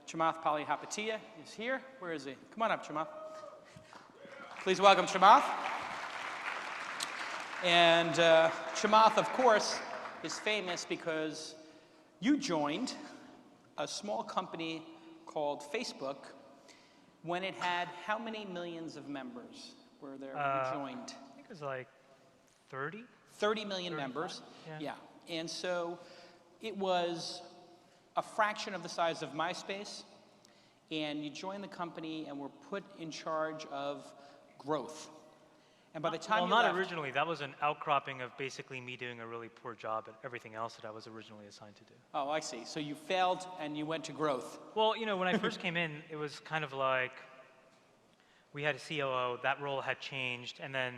Chamath Palihapitiya is here. Where is he? Come on up, Chamath. Please welcome Chamath. And Chamath, of course, is famous because you joined a small company called Facebook when it had how many millions of members were there when you joined? I think it was like 30. 30 million members. Yeah. And so it was a fraction of the size of MySpace, and you joined the company and were put in charge of growth. And by the time you left, originally. That was an outcropping of basically me doing a really poor job at everything else that I was originally assigned to do. Oh, I see. So you failed and you went to growth. Well, you know, when I first came in, it was kind of like we had a COO, that role had changed, and then,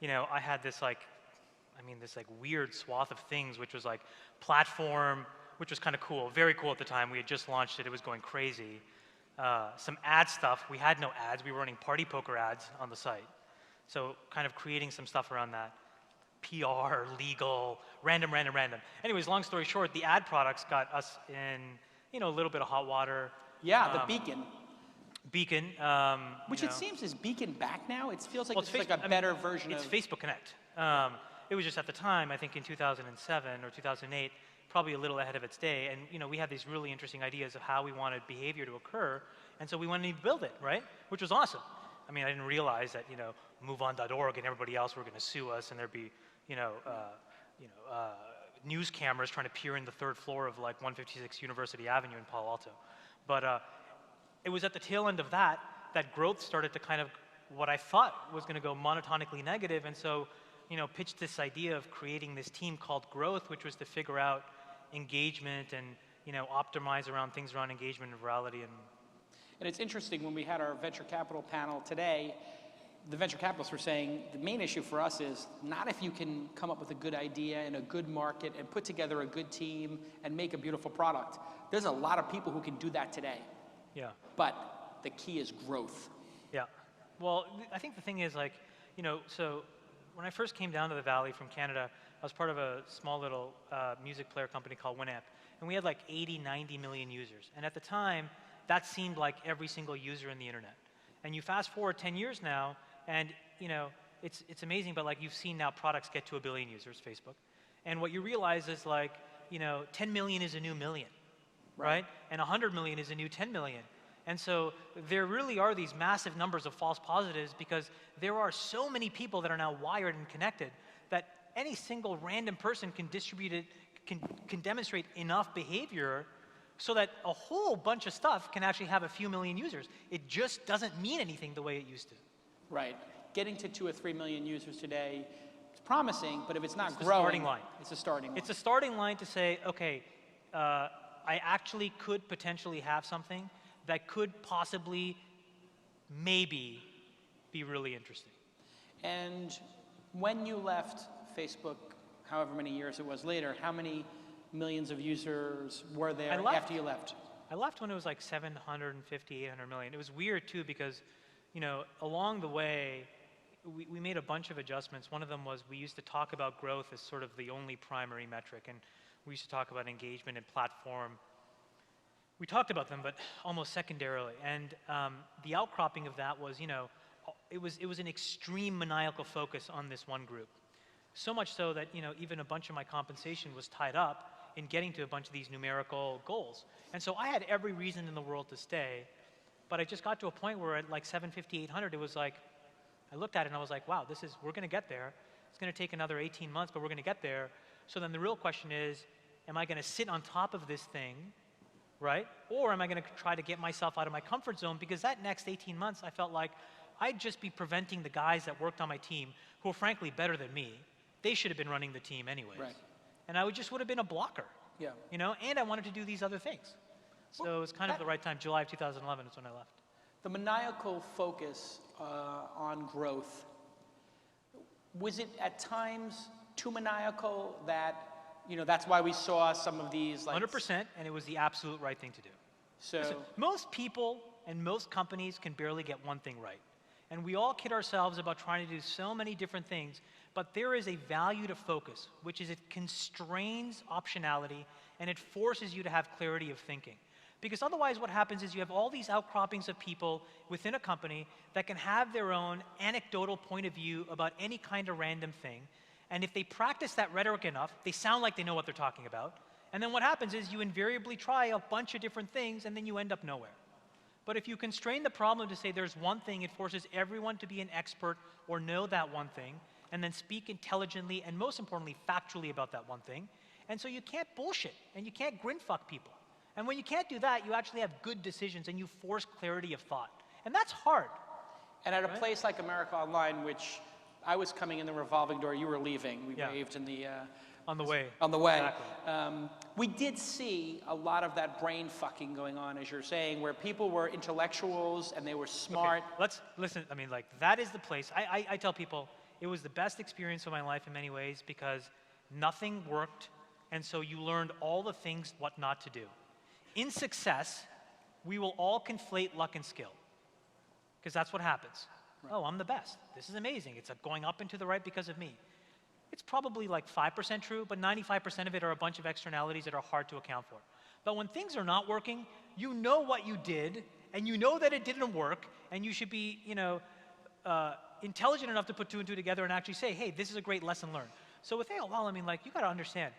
you know, I had this this weird swath of things, which was like platform, which was kind of cool, very cool at the time. We had just launched it, it was going crazy. Some ad stuff, we had no ads, we were running party poker ads on the site. So kind of creating some stuff around that. PR, legal, random. Anyways, long story short, the ad products got us in, you know, a little bit of hot water. Yeah, the Beacon. Beacon. Which it seems, is Beacon back now? It feels like it's like a better version of... It's Facebook Connect. It was just at the time, I think in 2007 or 2008, probably a little ahead of its day. And, you know, we had these really interesting ideas of how we wanted behavior to occur. And so we wanted to build it, right? Which was awesome. I mean, I didn't realize that, you know, MoveOn.org and everybody else were going to sue us, and there'd be, news cameras trying to peer in the third floor of like 156 University Avenue in Palo Alto. But it was at the tail end of that growth started to kind of what I thought was going to go monotonically negative, and so, you know, pitched this idea of creating this team called Growth, which was to figure out engagement and, you know, optimize around things around engagement and virality. And it's interesting, when we had our venture capital panel today, the venture capitalists were saying the main issue for us is not if you can come up with a good idea in a good market and put together a good team and make a beautiful product. There's a lot of people who can do that today. Yeah. But the key is growth. Yeah. Well, I think the thing is, like, you know, so when I first came down to the Valley from Canada, I was part of a small little music player company called Winamp, and we had like 80, 90 million users. And at the time, that seemed like every single user in the internet. And you fast forward 10 years now, and, you know, it's amazing, but like you've seen now products get to 1 billion users, Facebook. And what you realize is, like, you know, 10 million is a new million, right? And 100 million is a new 10 million. And so there really are these massive numbers of false positives because there are so many people that are now wired and connected that any single random person can distribute it, can demonstrate enough behavior so that a whole bunch of stuff can actually have a few million users. It just doesn't mean anything the way it used to. Right. Getting to 2 or 3 million users today is promising, but if it's not growing, starting line. It's a starting line. It's a starting line to say, okay, I actually could potentially have something that could possibly, maybe, be really interesting. And when you left Facebook, however many years it was later, how many millions of users were there after you left? I left when it was like 750, 800 million. It was weird too because, you know, along the way, we made a bunch of adjustments. One of them was we used to talk about growth as sort of the only primary metric, and we used to talk about engagement and platform. We talked about them, but almost secondarily. And the outcropping of that was, you know, it was an extreme maniacal focus on this one group. So much so that, you know, even a bunch of my compensation was tied up in getting to a bunch of these numerical goals. And so I had every reason in the world to stay, but I just got to a point where at like 750, 800, it was like, I looked at it and I was like, wow, we're gonna get there. It's gonna take another 18 months, but we're gonna get there. So then the real question is, am I gonna sit on top of this thing, right? Or am I gonna try to get myself out of my comfort zone? Because that next 18 months, I felt like I'd just be preventing the guys that worked on my team, who are frankly better than me. They should have been running the team anyways. Right. And I just would have been a blocker. Yeah. You know, and I wanted to do these other things. So it was kind of the right time. July of 2011 is when I left. The maniacal focus on growth, was it at times too maniacal that, you know, that's why we saw some of these, like... 100%, and it was the absolute right thing to do. So... Listen, most people and most companies can barely get one thing right. And we all kid ourselves about trying to do so many different things, but there is a value to focus, which is it constrains optionality and it forces you to have clarity of thinking. Because otherwise what happens is you have all these outcroppings of people within a company that can have their own anecdotal point of view about any kind of random thing. And if they practice that rhetoric enough, they sound like they know what they're talking about. And then what happens is you invariably try a bunch of different things and then you end up nowhere. But if you constrain the problem to say there's one thing, it forces everyone to be an expert or know that one thing, and then speak intelligently and most importantly factually about that one thing. And so you can't bullshit and you can't grin fuck people. And when you can't do that, you actually have good decisions and you force clarity of thought. And that's hard. And at a place like America Online, which I was coming in the revolving door, you were leaving. We waved in the... on the way. On the way. Exactly. We did see a lot of that brain fucking going on, as you're saying, where people were intellectuals and they were smart. Okay, let's listen. I mean, like, that is the place. I tell people it was the best experience of my life in many ways because nothing worked. And so you learned all the things what not to do. In success, we will all conflate luck and skill because that's what happens. Right. Oh, I'm the best. This is amazing. It's going up and to the right because of me. It's probably like 5% true, but 95% of it are a bunch of externalities that are hard to account for. But when things are not working, you know what you did, and you know that it didn't work, and you should be, intelligent enough to put two and two together and actually say, hey, this is a great lesson learned. So with AOL, I mean, like, you got to understand.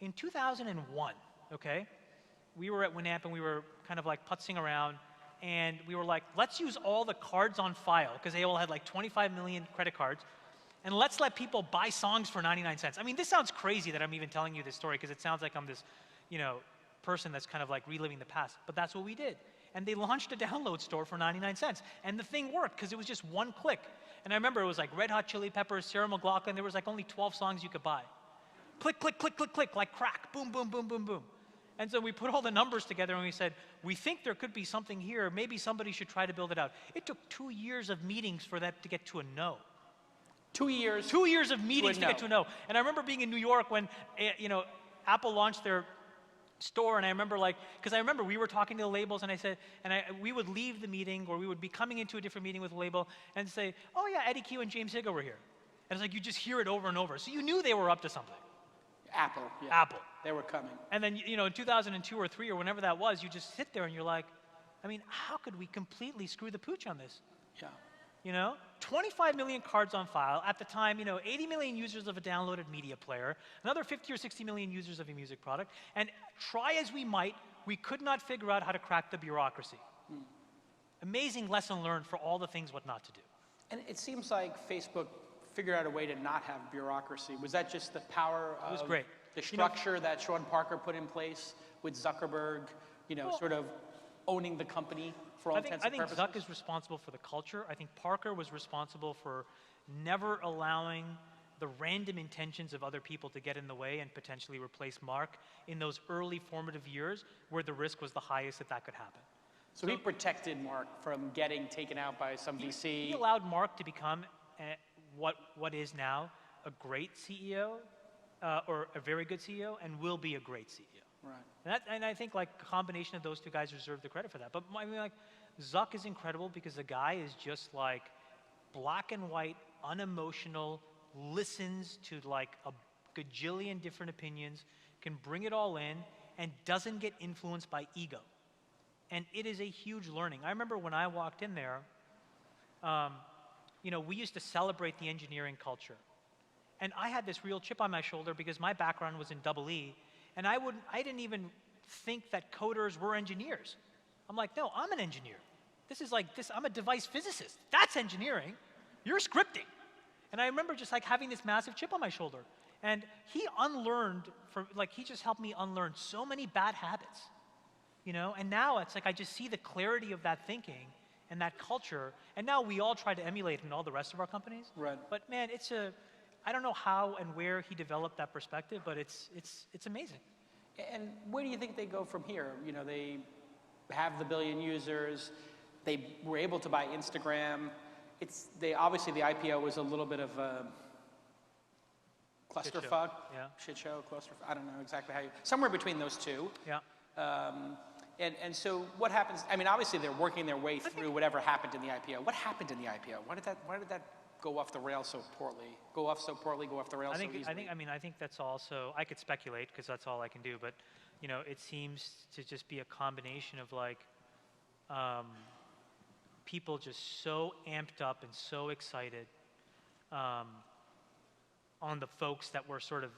In 2001, okay, we were at Winamp and we were kind of like putzing around, and we were like, let's use all the cards on file, because AOL had like 25 million credit cards, and let's let people buy songs for 99 cents. I mean, this sounds crazy that I'm even telling you this story, because it sounds like I'm this, person that's kind of like reliving the past. But that's what we did. And they launched a download store for 99 cents. And the thing worked, because it was just one click. And I remember it was like Red Hot Chili Peppers, Sarah McLachlan. There was like only 12 songs you could buy. Click, click, click, click, click, like crack. Boom, boom, boom, boom, boom. And so we put all the numbers together and we said, we think there could be something here. Maybe somebody should try to build it out. It took 2 years of meetings for that to get to a no. 2 years. 2 years of meetings to get to a no. And I remember being in New York when, Apple launched their store, and I remember because I remember we were talking to the labels, and I said, we would leave the meeting, or we would be coming into a different meeting with a label, and say, oh yeah, Eddie Q and James Higgo were here. And it's like, you just hear it over and over. So you knew they were up to something. Apple. Yeah. Apple. They were coming. And then, in 2002 or 3 or whenever that was, you just sit there and you're like, I mean, how could we completely screw the pooch on this? Yeah. 25 million cards on file. At the time, 80 million users of a downloaded media player, another 50 or 60 million users of a music product, and try as we might, we could not figure out how to crack the bureaucracy. Amazing lesson learned for all the things what not to do. And it seems like Facebook figured out a way to not have bureaucracy. Was that just the power of the structure that Sean Parker put in place with Zuckerberg, sort of owning the company for all intents and purposes? I think Zuck is responsible for the culture. I think Parker was responsible for never allowing the random intentions of other people to get in the way and potentially replace Mark in those early formative years where the risk was the highest that could happen. So he protected Mark from getting taken out by some VC. He allowed Mark to become what is now a great CEO, or a very good CEO, and will be a great CEO. Right. And I think a combination of those two guys deserve the credit for that. But I mean, Zuck is incredible because the guy is just black and white, unemotional, listens to a gajillion different opinions, can bring it all in, and doesn't get influenced by ego. And it is a huge learning. I remember when I walked in there, we used to celebrate the engineering culture. And I had this real chip on my shoulder because my background was in EE, and I didn't even think that coders were engineers. I'm like, no, I'm an engineer. This is I'm a device physicist. That's engineering. You're scripting. And I remember just having this massive chip on my shoulder. And he he just helped me unlearn so many bad habits. And now it's I just see the clarity of that thinking and that culture. And now we all try to emulate it in all the rest of our companies. Right. But man, I don't know how and where he developed that perspective, but it's amazing. And where do you think they go from here? They have the billion users. They were able to buy Instagram. Obviously the IPO was a little bit of a clusterfuck. Shit show, clusterfuck. I don't know exactly somewhere between those two. Yeah. And so what happens? I mean, obviously they're working their way through whatever happened in the IPO. What happened in the IPO? Why did that go off the rails so poorly? Go off the rails so easily? I think that's also, I could speculate because that's all I can do, but it seems to just be a combination of like people just so amped up and so excited on the folks that were sort of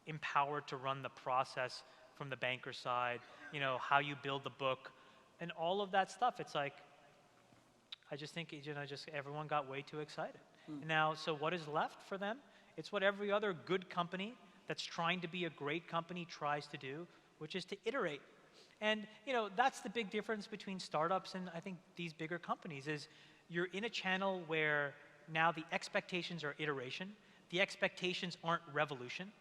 empowered to run the process from the banker side, how you build the book and all of that stuff. It's like, I just think, just everyone got way too excited. Now, so what is left for them? It's what every other good company that's trying to be a great company tries to do, which is to iterate. And that's the big difference between startups and I think these bigger companies is you're in a channel where now the expectations are iteration. The expectations aren't revolution,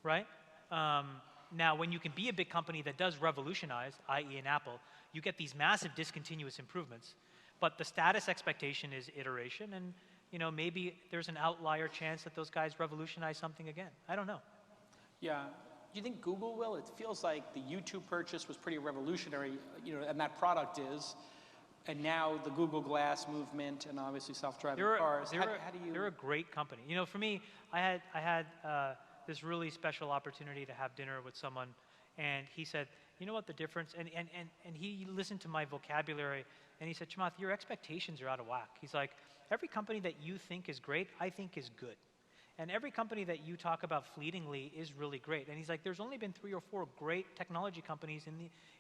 right? Now, when you can be a big company that does revolutionize, i.e. an Apple, you get these massive discontinuous improvements. But the status expectation is iteration, and maybe there's an outlier chance that those guys revolutionize something again. I don't know. Yeah. Do you think Google will? It feels like the YouTube purchase was pretty revolutionary, and that product is. And now the Google Glass movement and obviously self-driving cars. How do you? They're a great company. For me, I had this really special opportunity to have dinner with someone, and he said, you know what the difference? And he listened to my vocabulary, and he said, Chamath, your expectations are out of whack. He's like, every company that you think is great, I think is good. And every company that you talk about fleetingly is really great. And he's like, there's only been 3 or 4 great technology companies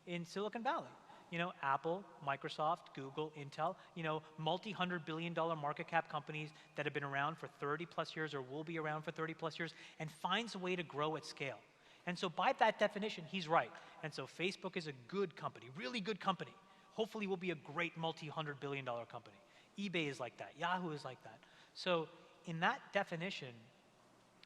in Silicon Valley. Apple, Microsoft, Google, Intel, multi-$100 billion market cap companies that have been around for 30 plus years or will be around for 30 plus years and finds a way to grow at scale. And so by that definition, he's right. And so Facebook is a good company, really good company. Hopefully will be a great multi-$100 billion company. eBay is like that. Yahoo is like that. So in that definition,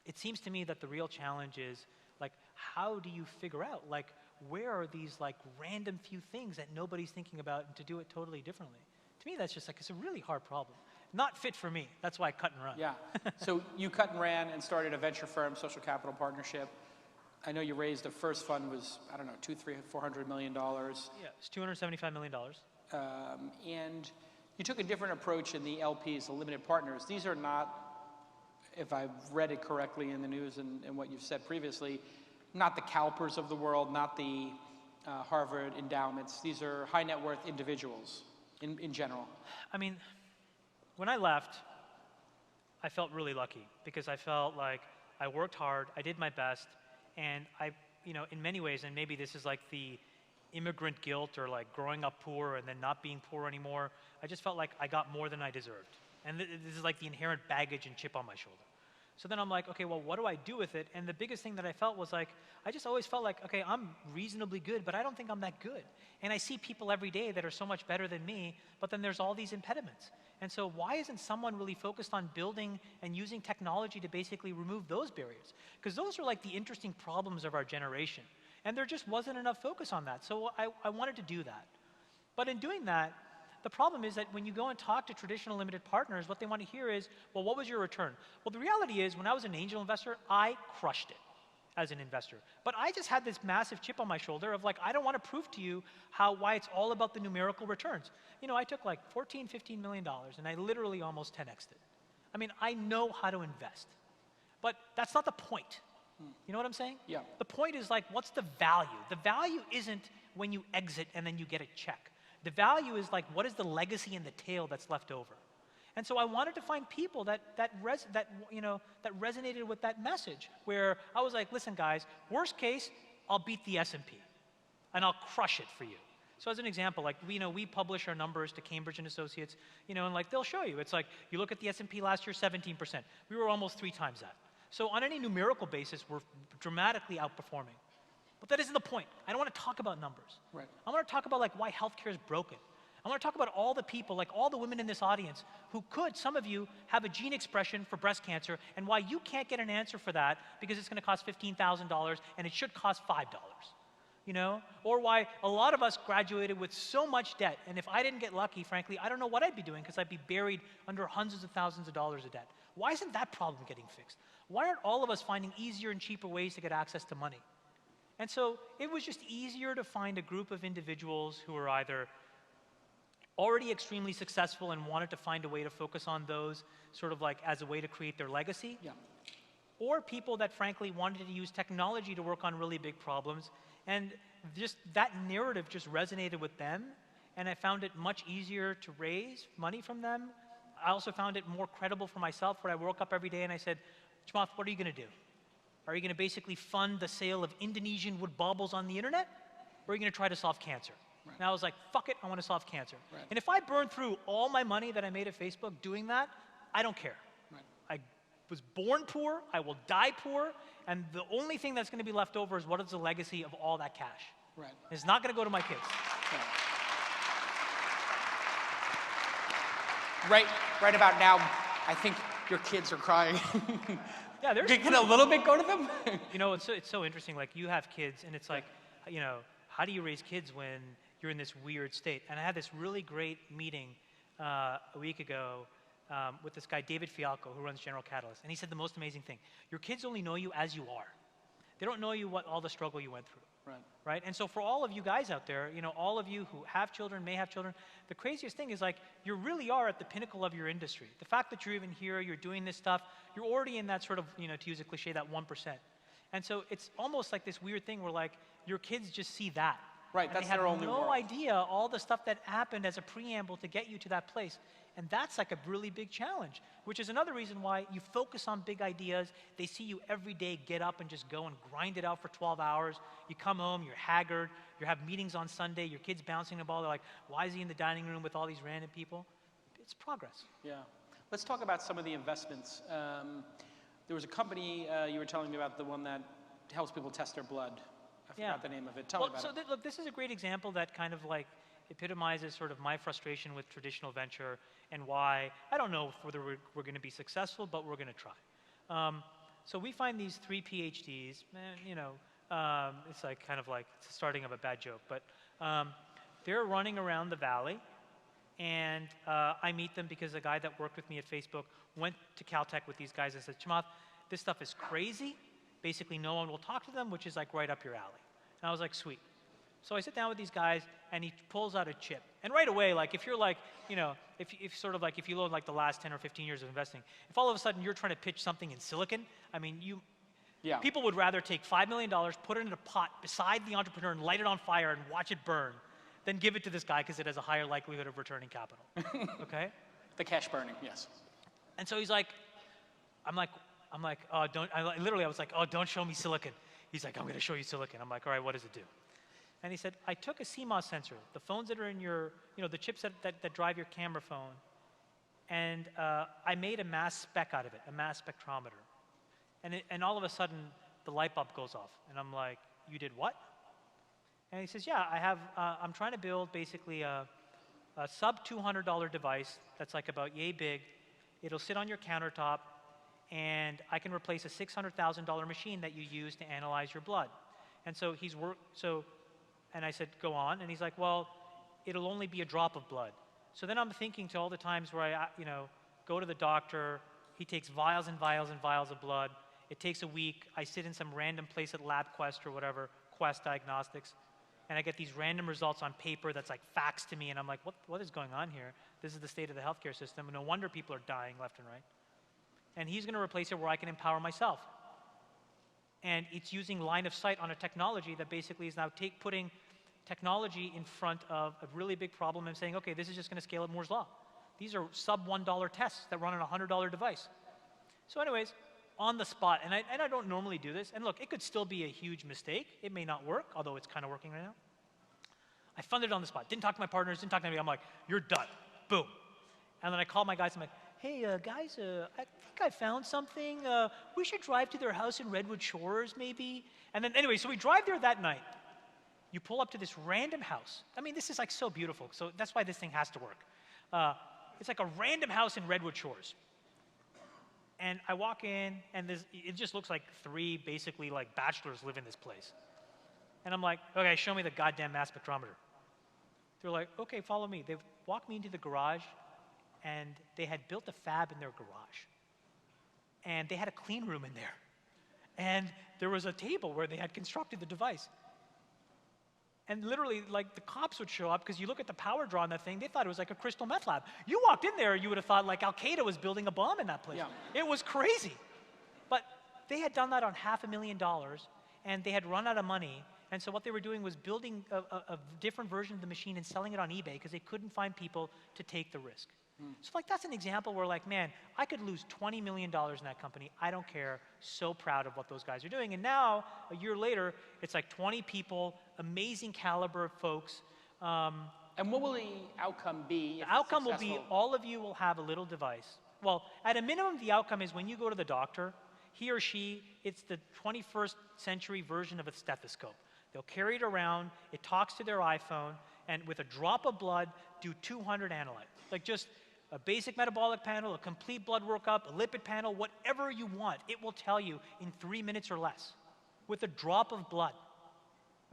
it seems to me that the real challenge is, like, how do you figure out, like, where are these, like, random few things that nobody's thinking about and to do it totally differently? To me, that's just, like, it's a really hard problem. Not fit for me. That's why I cut and run. Yeah. So you cut and ran and started a venture firm, social capital partnership. I know you raised the first fund was, I don't know, $400 million. Yeah, it's $275 million. And you took a different approach in the LPs, the limited partners. These are not, if I've read it correctly in the news and what you've said previously, not the CalPERS of the world, not the Harvard endowments. These are high net worth individuals in general. I mean, when I left, I felt really lucky because I felt like I worked hard, I did my best, and I, in many ways, and maybe this is like the immigrant guilt or like growing up poor and then not being poor anymore, I just felt like I got more than I deserved. And this is like the inherent baggage and chip on my shoulder. So then I'm like, okay, well, what do I do with it? And the biggest thing that I felt was like, I just always felt like, okay, I'm reasonably good, but I don't think I'm that good. And I see people every day that are so much better than me, but then there's all these impediments. And so why isn't someone really focused on building and using technology to basically remove those barriers? Because those are like the interesting problems of our generation. And there just wasn't enough focus on that. So I wanted to do that. But in doing that, the problem is that when you go and talk to traditional limited partners, what they want to hear is, well, what was your return? Well, the reality is, when I was an angel investor, I crushed it as an investor. But I just had this massive chip on my shoulder of like, I don't want to prove to you why it's all about the numerical returns. I took like $14, $15 million, and I literally almost 10x'd it. I mean, I know how to invest. But that's not the point. You know what I'm saying? Yeah. The point is like, what's the value? The value isn't when you exit and then you get a check. The value is like, what is the legacy and the tail that's left over? And so I wanted to find people that resonated with that message, where I was like, listen, guys, worst case, I'll beat the S&P, and I'll crush it for you. So as an example, like, we publish our numbers to Cambridge and Associates, and like, they'll show you. It's like, you look at the S&P last year, 17%. We were almost 3 times that. So on any numerical basis, we're dramatically outperforming. But that isn't the point. I don't want to talk about numbers. Right. I want to talk about like why healthcare is broken. I want to talk about all the people, like all the women in this audience who could, some of you, have a gene expression for breast cancer, and why you can't get an answer for that because it's going to cost $15,000 and it should cost $5. Or why a lot of us graduated with so much debt, and if I didn't get lucky, frankly, I don't know what I'd be doing because I'd be buried under hundreds of thousands of dollars of debt. Why isn't that problem getting fixed? Why aren't all of us finding easier and cheaper ways to get access to money? And so it was just easier to find a group of individuals who were either already extremely successful and wanted to find a way to focus on those sort of like as a way to create their legacy, Yeah. or people that frankly wanted to use technology to work on really big problems. And just that narrative just resonated with them. And I found it much easier to raise money from them. I also found it more credible for myself, where I woke up every day and I said, Chamath, what are you going to do? Are you going to basically fund the sale of Indonesian wood baubles on the internet? Or are you going to try to solve cancer? Right. And I was like, fuck it, I want to solve cancer. Right. And if I burn through all my money that I made at Facebook doing that, I don't care. Right. I was born poor, I will die poor, and the only thing that's going to be left over is what is the legacy of all that cash. Right. It's not going to go to my kids. Right about now, I think your kids are crying. Yeah, there's. Can a little bit go to them? You know, it's so interesting. Like, you have kids, and it's like, you know, how do you raise kids when you're in this weird state? And I had this really great meeting a week ago with this guy, David Fialco, who runs General Catalyst. And he said the most amazing thing. Your kids only know you as you are. They don't know you what all the struggle you went through. Right? And so for all of you guys out there, you know, all of you who have children, may have children, the craziest thing is, like, you really are at the pinnacle of your industry. The fact that you're even here, you're doing this stuff, you're already in that sort of, you know, to use a cliche, that 1%. And so it's almost like this weird thing where, like, your kids just see that. Right, that's their only world. They have no idea all the stuff that happened as a preamble to get you to that place. And that's like a really big challenge, which is another reason why you focus on big ideas. They see you every day get up and just go and grind it out for 12 hours. You come home, you're haggard, you have meetings on Sunday, your kid's bouncing the ball, they're like, why is he in the dining room with all these random people? It's progress. Yeah. Let's talk about some of the investments. There was a company you were telling me about, the one that helps people test their blood. I forgot the name of it. Tell me about it. Look, this is a great example that kind of like epitomizes sort of my frustration with traditional venture and why I don't know whether we're going to be successful, but we're going to try. So we find these 3 PhDs, and, you know, it's like kind of like it's the starting of a bad joke, but they're running around the valley, and I meet them because a guy that worked with me at Facebook went to Caltech with these guys and said, Chamath, this stuff is crazy. Basically, no one will talk to them, which is like right up your alley. And I was like, sweet. So I sit down with these guys, and he pulls out a chip. And right away, like, if you're like, you know, if sort of like, if you load like the last 10 or 15 years of investing, if all of a sudden you're trying to pitch something in silicon, I mean, people would rather take $5 million, put it in a pot beside the entrepreneur and light it on fire and watch it burn than give it to this guy because it has a higher likelihood of returning capital. Okay? The cash burning, yes. And so he's like, I'm like, oh, I was like, oh, don't show me silicon. He's like, I'm going to show you silicon. I'm like, all right, what does it do? And he said, I took a CMOS sensor, the phones that are in your, you know, the chips that drive your camera phone, and I made a mass spec out of it, a mass spectrometer. And all of a sudden, the light bulb goes off. And I'm like, you did what? And he says, yeah, I'm trying to build basically a sub $200 device that's like about yay big. It'll sit on your countertop, and I can replace a $600,000 machine that you use to analyze your blood. And so and I said, go on. And he's like, well, it'll only be a drop of blood. So then I'm thinking to all the times where I, you know, go to the doctor, he takes vials and vials and vials of blood. It takes a week. I sit in some random place at LabQuest or whatever, Quest Diagnostics, and I get these random results on paper that's like faxed to me, and I'm like, what is going on here? This is the state of the healthcare system. No wonder people are dying left and right. And he's going to replace it where I can empower myself. And it's using line of sight on a technology that basically is now putting technology in front of a really big problem and saying, okay, this is just going to scale at Moore's Law. These are sub $1 tests that run on a $100 device. So anyways, on the spot, and I don't normally do this, and look, it could still be a huge mistake. It may not work, although it's kind of working right now. I funded it on the spot. Didn't talk to my partners, didn't talk to anybody. I'm like, you're done. Boom. And then I called my guys, I'm like, hey, guys, I think I found something. We should drive to their house in Redwood Shores, maybe. And then anyway, so we drive there that night. You pull up to this random house. I mean, this is like so beautiful. So that's why this thing has to work. It's like a random house in Redwood Shores. And I walk in, and it just looks like 3 basically like bachelors live in this place. And I'm like, okay, show me the goddamn mass spectrometer. They're like, okay, follow me. They walked me into the garage, and they had built a fab in their garage. And they had a clean room in there. And there was a table where they had constructed the device. And literally, like, the cops would show up because you look at the power draw on that thing, they thought it was like a crystal meth lab. You walked in there, you would have thought like Al-Qaeda was building a bomb in that place. Yeah. It was crazy. But they had done that on $500,000 and they had run out of money. And so what they were doing was building a different version of the machine and selling it on eBay because they couldn't find people to take the risk. So like that's an example where like, man, I could lose $20 million in that company. I don't care. So proud of what those guys are doing. And now, a year later, it's like 20 people, amazing caliber of folks. And what will the outcome be? The outcome will be all of you will have a little device. Well, at a minimum, the outcome is when you go to the doctor, he or she, it's the 21st century version of a stethoscope. They'll carry it around, it talks to their iPhone, and with a drop of blood, do 200 analytes. Like just a basic metabolic panel, a complete blood workup, a lipid panel, whatever you want, it will tell you in 3 minutes or less with a drop of blood,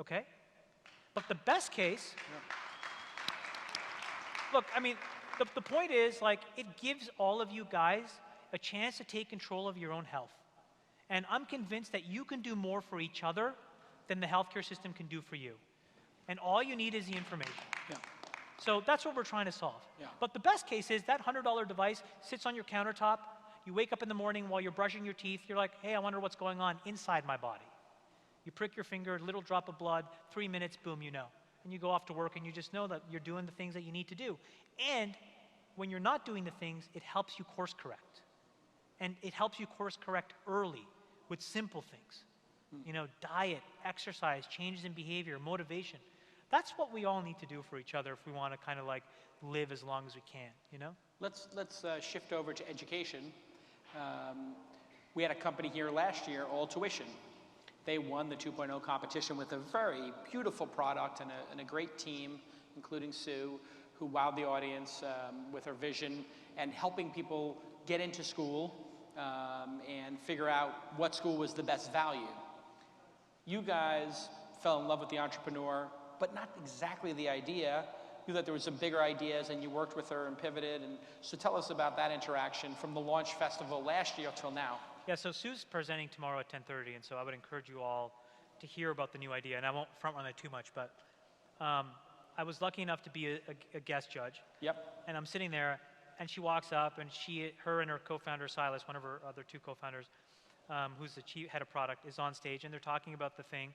okay? But the best case, look, I mean, the point is, like, it gives all of you guys a chance to take control of your own health. And I'm convinced that you can do more for each other than the healthcare system can do for you. And all you need is the information. Yeah. So that's what we're trying to solve. Yeah. But the best case is that $100 device sits on your countertop. You wake up in the morning while you're brushing your teeth. You're like, hey, I wonder what's going on inside my body. You prick your finger, little drop of blood, 3 minutes, boom, you know. And you go off to work and you just know that you're doing the things that you need to do. And when you're not doing the things, it helps you course correct. And it helps you course correct early with simple things. You know, diet, exercise, changes in behavior, motivation. That's what we all need to do for each other if we want to kind of like live as long as we can, you know? Let's shift over to education. We had a company here last year, All Tuition. They won the 2.0 competition with a very beautiful product and a great team, including Sue, who wowed the audience with her vision and helping people get into school and figure out what school was the best value. You guys fell in love with the entrepreneur, but not exactly the idea. You thought there were some bigger ideas and you worked with her and pivoted. And so tell us about that interaction from the launch festival last year till now. Yeah, so Sue's presenting tomorrow at 10:30, and so I would encourage you all to hear about the new idea. And I won't front run it too much, but I was lucky enough to be a guest judge. Yep. And I'm sitting there, and she walks up, and her and her co-founder, Silas, one of her other two co-founders, who's the chief head of product, is on stage, and they're talking about the thing.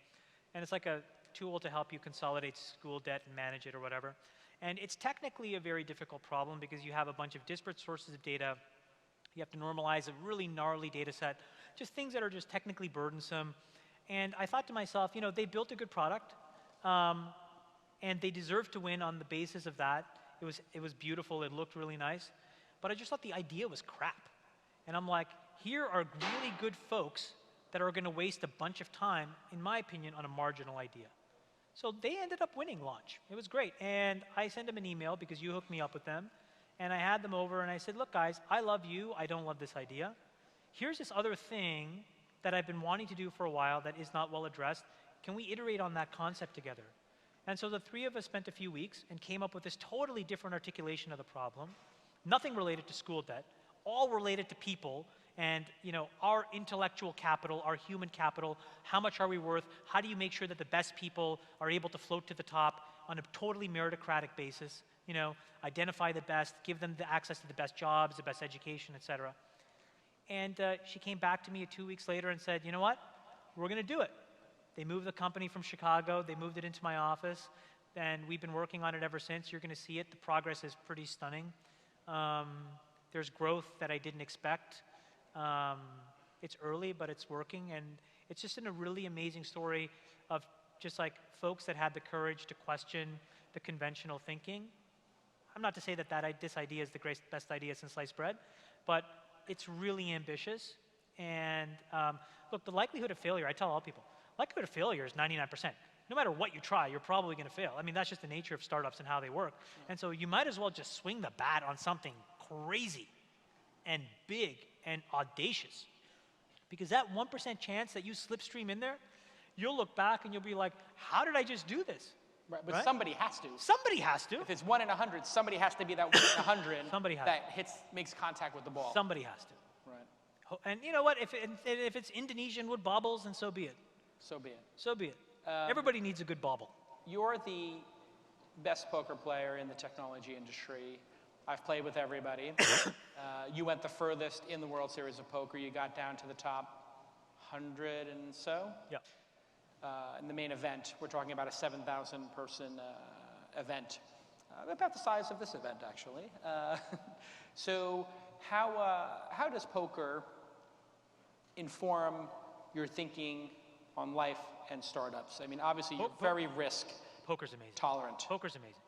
And it's like a tool to help you consolidate school debt and manage it or whatever. And it's technically a very difficult problem because you have a bunch of disparate sources of data. You have to normalize a really gnarly data set, just things that are just technically burdensome. And I thought to myself, you know, they built a good product, and they deserve to win on the basis of that. It was beautiful, it looked really nice, but I just thought the idea was crap. And I'm like, here are really good folks that are gonna waste a bunch of time, in my opinion, on a marginal idea. So they ended up winning launch. It was great. And I sent them an email because you hooked me up with them. And I had them over and I said, look guys, I love you, I don't love this idea. Here's this other thing that I've been wanting to do for a while that is not well addressed. Can we iterate on that concept together? And so the three of us spent a few weeks and came up with this totally different articulation of the problem. Nothing related to school debt, all related to people and, you know, our intellectual capital, our human capital, how much are we worth? How do you make sure that the best people are able to float to the top on a totally meritocratic basis? You know, identify the best, give them the access to the best jobs, the best education, et cetera. And she came back to me 2 weeks later and said, you know what? We're gonna do it. They moved the company from Chicago, they moved it into my office, and we've been working on it ever since. You're gonna see it, the progress is pretty stunning. There's growth that I didn't expect. It's early, but it's working, and it's just a really amazing story of just like folks that had the courage to question the conventional thinking. I'm not to say that this idea is the best idea since sliced bread, but it's really ambitious. And look, the likelihood of failure, I tell all people, likelihood of failure is 99%. No matter what you try, you're probably going to fail. I mean, that's just the nature of startups and how they work. And so you might as well just swing the bat on something crazy and big and audacious. Because that 1% chance that you slipstream in there, you'll look back and you'll be like, how did I just do this? Right, but somebody has to. Somebody has to. If it's 1 in 100, somebody has to be that 1 in 100 Somebody has that makes contact with the ball. Somebody has to. Right. And you know what? If it's Indonesian wood baubles, then so be it. So be it. So be it. Everybody needs a good bauble. You're the best poker player in the technology industry. I've played with everybody. You went the furthest in the World Series of Poker. You got down to the top. 100 and so. Yeah. In the main event, we're talking about a 7,000 person event, about the size of this event, actually. So how does poker inform your thinking on life and startups? I mean, obviously, you're very risk Poker's amazing. tolerant. Poker's amazing.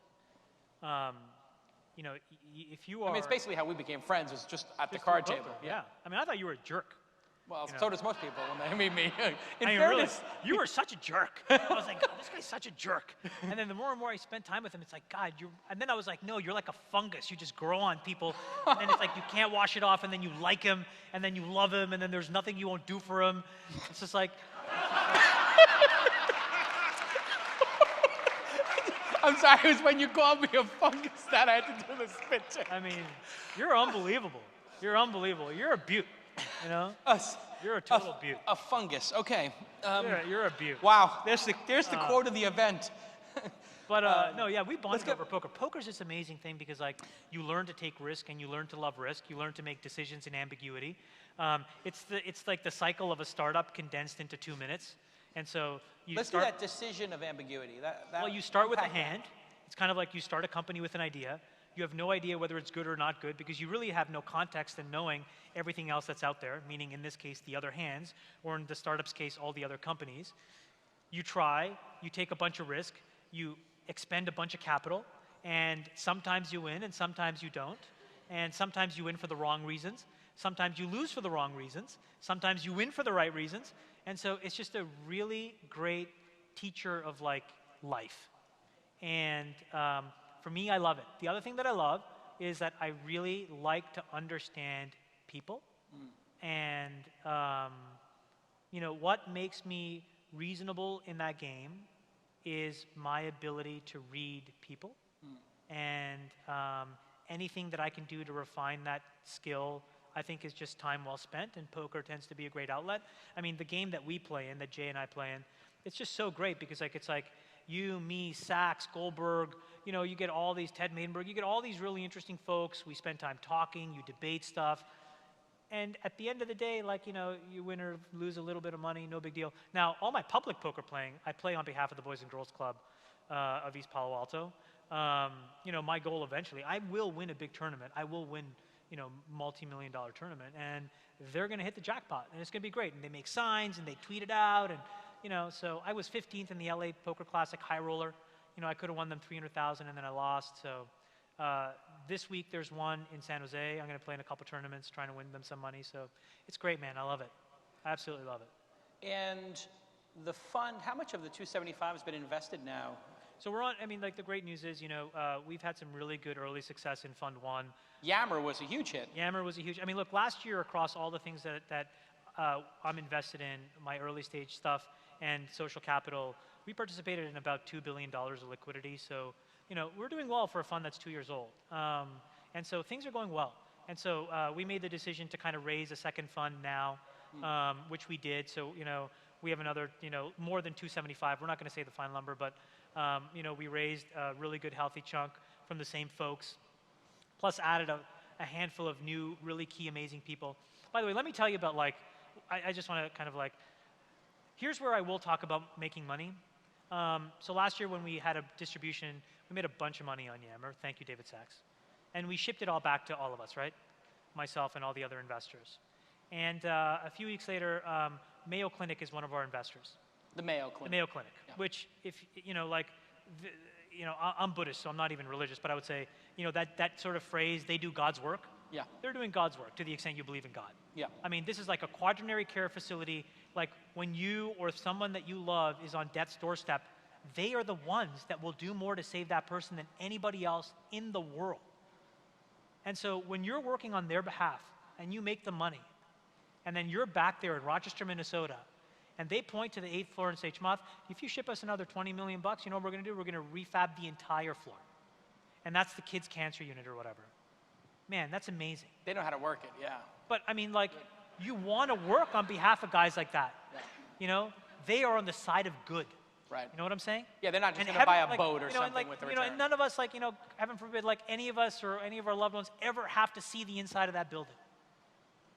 You know, if you are... I mean, it's basically how we became friends, was just at the card table. Yeah. I mean, I thought you were a jerk. Well, so does most people when they meet me. In I mean, fairness, really, you were such a jerk. I was like, God, this guy's such a jerk. And then the more and more I spent time with him, it's like, God, you're... And then I was like, no, you're like a fungus. You just grow on people. And then it's like you can't wash it off, and then you like him, and then you love him, and then there's nothing you won't do for him. It's just like... I'm sorry, it was when you called me a fungus that I had to do the spit check. I mean, you're unbelievable. You're unbelievable. You're a beaut, you know? You're a total beaut. A fungus, okay. You're a beaut. Wow, there's the quote of the event. But no, yeah, we bonded over poker. Poker's this amazing thing because like you learn to take risk and you learn to love risk. You learn to make decisions in ambiguity. It's like the cycle of a startup condensed into 2 minutes. And so Let's do that decision of ambiguity. Well, you start with a hand. It's kind of like you start a company with an idea. You have no idea whether it's good or not good because you really have no context in knowing everything else that's out there, meaning in this case, the other hands, or in the startup's case, all the other companies. You try, you take a bunch of risk, you expend a bunch of capital, and sometimes you win and sometimes you don't. And sometimes you win for the wrong reasons. Sometimes you lose for the wrong reasons. Sometimes you win for the right reasons. And so it's just a really great teacher of like life. And for me, I love it. The other thing that I love is that I really like to understand people. And you know, what makes me reasonable in that game is my ability to read people. And anything that I can do to refine that skill, I think is just time well spent, and poker tends to be a great outlet. I mean, the game that we play in, that Jay and I play in, it's just so great because like it's like you, me, Sachs, Goldberg, you know, you get all these, Ted Maidenberg, you get all these really interesting folks. We spend time talking, you debate stuff. And at the end of the day, like, you know, you win or lose a little bit of money, no big deal. Now, all my public poker playing, I play on behalf of the Boys and Girls Club of East Palo Alto. You know, my goal eventually, I will win a big tournament. I will win, you know, multi-million-dollar tournament, and they're going to hit the jackpot, and it's going to be great. And they make signs, and they tweet it out, and, you know, so I was 15th in the LA Poker Classic high roller. You know, I could have won them $300,000, and then I lost. So this week there's one in San Jose. I'm going to play in a couple tournaments, trying to win them some money. So it's great, man. I love it. I absolutely love it. And the fund, how much of the 275 has been invested now? So we're on, I mean, like the great news is, you know, we've had some really good early success in Fund 1. Yammer was a huge hit. Yammer was a huge, I mean, look, last year across all the things that I'm invested in, my early stage stuff and social capital, we participated in about $2 billion of liquidity. So, you know, we're doing well for a fund that's 2 years old. And so things are going well. And so we made the decision to kind of raise a second fund now, which we did. So, you know, we have another, you know, more than 275. We're not going to say the final number, but, you know, we raised a really good, healthy chunk from the same folks, plus added a handful of new, really key, amazing people. By the way, let me tell you about, like, I just want to kind of like, here's where I will talk about making money. So last year when we had a distribution, we made a bunch of money on Yammer. Thank you, David Sachs. And we shipped it all back to all of us, right? Myself and all the other investors. And a few weeks later, Mayo Clinic is one of our investors. The Mayo Clinic. The Mayo Clinic, Yeah. which, if you know, like, you know, I'm Buddhist, so I'm not even religious, but I would say, you know, that sort of phrase, they do God's work. Yeah. They're doing God's work to the extent you believe in God. Yeah. I mean, this is like a quaternary care facility. Like when you or someone that you love is on death's doorstep, they are the ones that will do more to save that person than anybody else in the world. And so when you're working on their behalf and you make the money, and then you're back there in Rochester, Minnesota, and they point to the 8th floor and say, Chamath, if you ship us another $20 million, you know what we're going to do? We're going to refab the entire floor. And that's the kids' cancer unit or whatever. Man, that's amazing. They know how to work it, yeah. But I mean, like, you want to work on behalf of guys like that. Yeah. You know, they are on the side of good. Right. You know what I'm saying? Yeah, they're not just And going to buy a like, boat or you know, something like, with the you know, return. and none of us, like, you know, heaven forbid, like any of us or any of our loved ones ever have to see the inside of that building.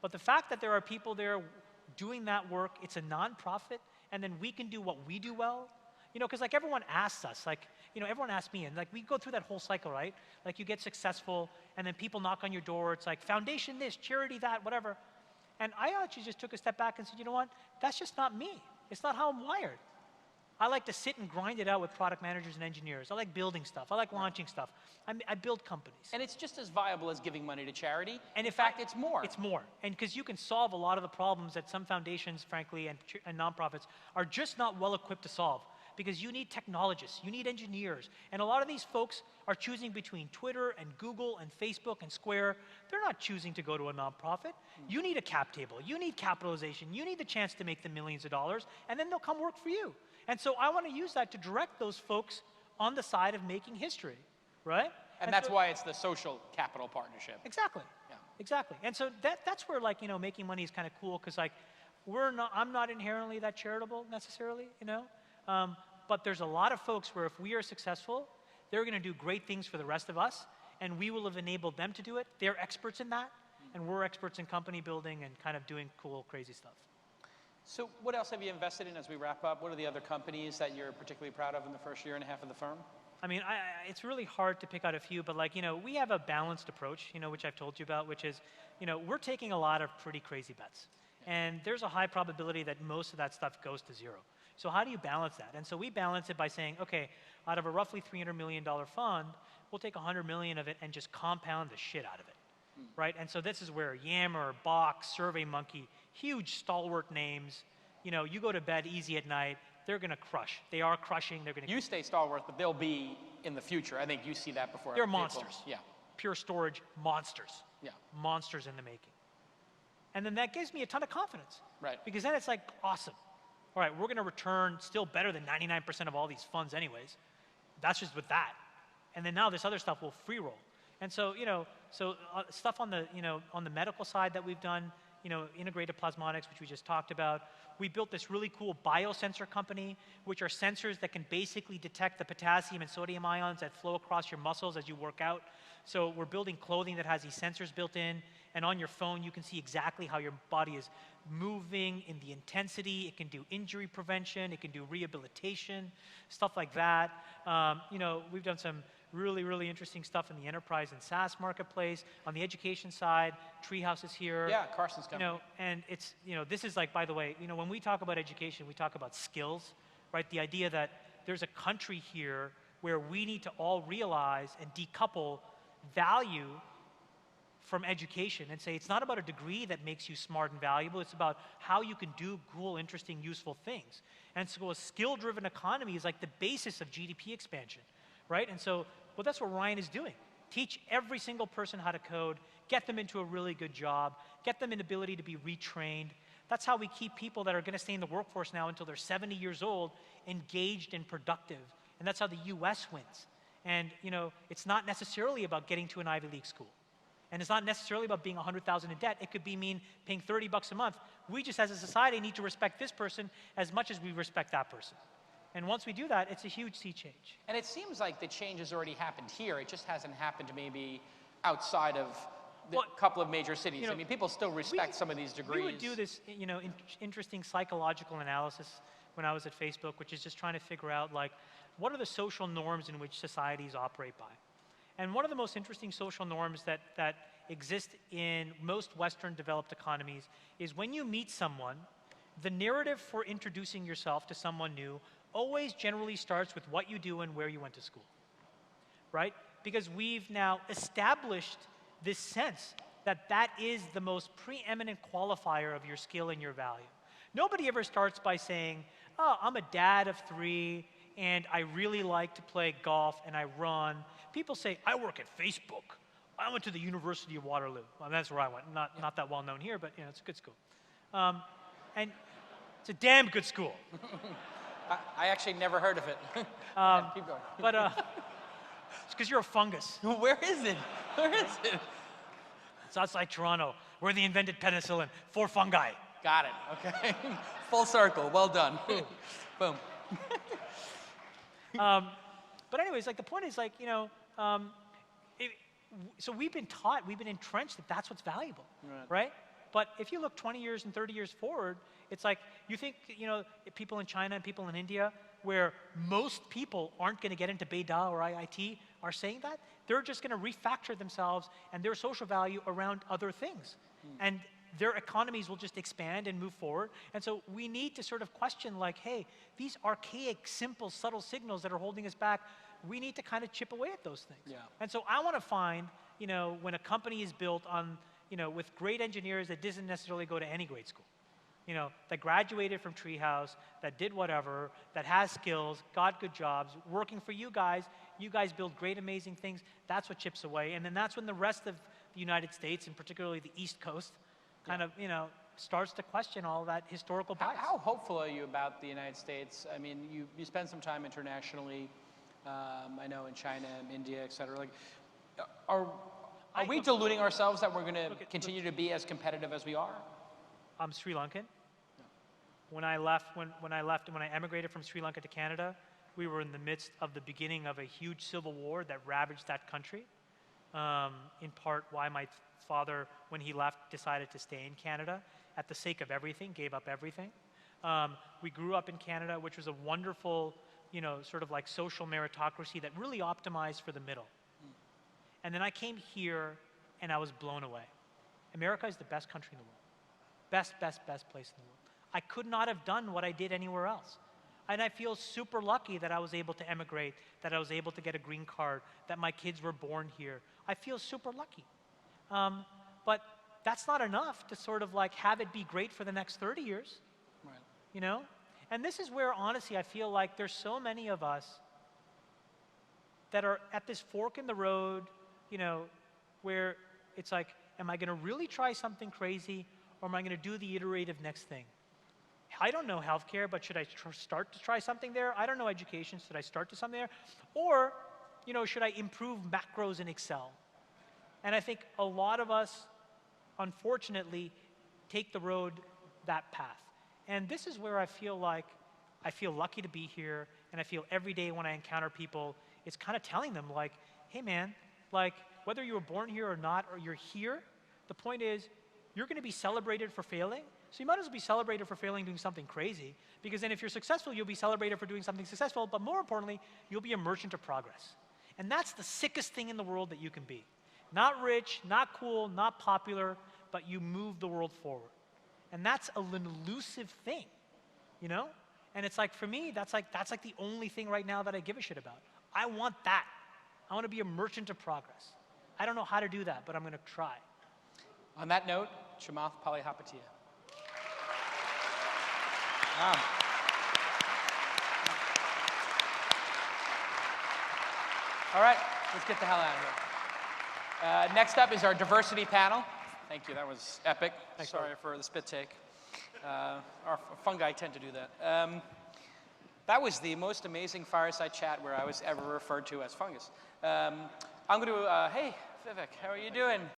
But the fact that there are people there doing that work. It's a nonprofit, and then we can do what we do well. You know, because like everyone asks us, like, you know, everyone asks me, and like we go through that whole cycle, right? Like you get successful, and then people knock on your door. It's like foundation this, charity that, whatever. And I actually just took a step back and said, you know what? That's just not me. It's not how I'm wired. I like to sit and grind it out with product managers and engineers. I like building stuff. I like launching stuff. I build companies. And it's just as viable as giving money to charity. And in fact, it's more. It's more. And because you can solve a lot of the problems that some foundations, frankly, and nonprofits are just not well equipped to solve. Because you need technologists, you need engineers. And a lot of these folks are choosing between Twitter and Google and Facebook and Square. They're not choosing to go to a nonprofit. You need a cap table. You need capitalization. You need the chance to make the millions of dollars, and then they'll come work for you. And so I want to use that to direct those folks on the side of making history, right? And that's why it's the social capital partnership. Exactly. Yeah. Exactly. And so that's where, like, you know, making money is kind of cool, because like I'm not inherently that charitable necessarily, you know. But there's a lot of folks where if we are successful, they're going to do great things for the rest of us, and we will have enabled them to do it. They're experts in that, and we're experts in company building and kind of doing cool, crazy stuff. So what else have you invested in as we wrap up? What are the other companies that you're particularly proud of in the first year and a half of the firm? I mean, it's really hard to pick out a few, but like, you know, we have a balanced approach, you know, which I've told you about, which is, you know, we're taking a lot of pretty crazy bets. And there's a high probability that most of that stuff goes to zero. So how do you balance that? And so we balance it by saying, okay, out of a roughly $300 million fund, we'll take 100 million of it and just compound the shit out of it, right? And so this is where Yammer, Box, SurveyMonkey, huge stalwart names, you know, you go to bed easy at night, they're going to crush. They are crushing. They're going to. You stay stalwart, but they'll be in the future. I think you see that before. They're monsters. Yeah. Pure storage monsters. Yeah. Monsters in the making. And then that gives me a ton of confidence. Right. Because then it's like, awesome. All right, we're going to return still better than 99% of all these funds anyways. That's just with that. And then now this other stuff will free roll. And so, you know, stuff on the, you know, on the medical side that we've done, you know, integrated plasmonics, which we just talked about. We built this really cool biosensor company, which are sensors that can basically detect the potassium and sodium ions that flow across your muscles as you work out. So we're building clothing that has these sensors built in, and on your phone you can see exactly how your body is moving in the intensity. It can do injury prevention, it can do rehabilitation, stuff like that. You know, we've done some really, really interesting stuff in the enterprise and SaaS marketplace. On the education side, Treehouse is here. Yeah, Carson's coming. You know, and it's, you know, this is like, by the way, you know, when we talk about education, we talk about skills, right? The idea that there's a country here where we need to all realize and decouple value from education and say it's not about a degree that makes you smart and valuable, it's about how you can do cool, interesting, useful things. And so a skill-driven economy is like the basis of GDP expansion, right? And so, well, that's what Ryan is doing. Teach every single person how to code, get them into a really good job, get them an ability to be retrained. That's how we keep people that are going to stay in the workforce now until they're 70 years old, engaged and productive. And that's how the US wins. And, you know, it's not necessarily about getting to an Ivy League school. And it's not necessarily about being 100,000 in debt. It could be mean paying 30 bucks a month. We just, as a society, need to respect this person as much as we respect that person. And once we do that, it's a huge sea change. And it seems like the change has already happened here. It just hasn't happened maybe outside of the couple of major cities. You know, I mean, people still respect some of these degrees. We would do this, you know, interesting psychological analysis when I was at Facebook, which is just trying to figure out, like, what are the social norms in which societies operate by? And one of the most interesting social norms that exist in most Western developed economies is when you meet someone, the narrative for introducing yourself to someone new always generally starts with what you do and where you went to school, right? Because we've now established this sense that that is the most preeminent qualifier of your skill and your value. Nobody ever starts by saying, oh, I'm a dad of 3, and I really like to play golf, and I run. People say, I work at Facebook. I went to the University of Waterloo. Well, that's where I went. Not that well known here, but you know, it's a good school. And it's a damn good school. I actually never heard of it. Keep going. But it's because you're a fungus. Where is it? Where is it? It's outside Toronto, where they invented penicillin for fungi. Got it. Okay. Full circle. Well done. Boom. But anyways, like the point is, like, you know, so we've been taught, we've been entrenched that that's what's valuable, right? But if you look 20 years and 30 years forward, it's like, you think, people in China and people in India, where most people aren't going to get into Beida or IIT, are saying that? They're just going to refactor themselves and their social value around other things. And their economies will just expand and move forward. And so we need to sort of question, like, hey, these archaic, simple, subtle signals that are holding us back, we need to kind of chip away at those things. Yeah. And so I want to find, when a company is built on, with great engineers that didn't necessarily go to any grade school, that graduated from Treehouse, that did whatever, that has skills, got good jobs, working for you guys build great, amazing things. That's what chips away. And then that's when the rest of the United States, and particularly the East Coast, kind of, starts to question all that historical bias. How hopeful are you about the United States? I mean, you spend some time internationally, I know in China, India, et cetera. Like, are we deluding ourselves that we're going to continue to be as competitive as we are? I'm Sri Lankan. When I emigrated from Sri Lanka to Canada, we were in the midst of the beginning of a huge civil war that ravaged that country. In part why my father, when he left, decided to stay in Canada at the sake of everything, gave up everything. We grew up in Canada, which was a wonderful, sort of like social meritocracy that really optimized for the middle. And then I came here and I was blown away. America is the best country in the world. Best place in the world. I could not have done what I did anywhere else. And I feel super lucky that I was able to emigrate, that I was able to get a green card, that my kids were born here. I feel super lucky. But that's not enough to sort of like have it be great for the next 30 years. Right. And this is where, honestly, I feel like there's so many of us that are at this fork in the road, where it's like, am I going to really try something crazy, or am I going to do the iterative next thing? I don't know healthcare, but should I start to try something there? I don't know education, should I start to something there? Or, should I improve macros in Excel? And I think a lot of us, unfortunately, take the road that path. And this is where I feel lucky to be here, and I feel every day when I encounter people, it's kind of telling them, like, hey man, like, whether you were born here or not, or you're here, the point is, you're going to be celebrated for failing, so you might as well be celebrated for failing doing something crazy, because then if you're successful, you'll be celebrated for doing something successful, but more importantly, you'll be a merchant of progress. And that's the sickest thing in the world that you can be. Not rich, not cool, not popular, but you move the world forward. And that's an elusive thing, And it's like, for me, that's like the only thing right now that I give a shit about. I want that. I want to be a merchant of progress. I don't know how to do that, but I'm going to try. On that note, Chamath, Palihapitiya. Wow. All right, let's get the hell out of here. Next up is our diversity panel. Thank you, that was epic. Sorry for the spit take. Our fungi tend to do that. That was the most amazing fireside chat where I was ever referred to as fungus. I'm going to, hey, Vivek, how are you doing?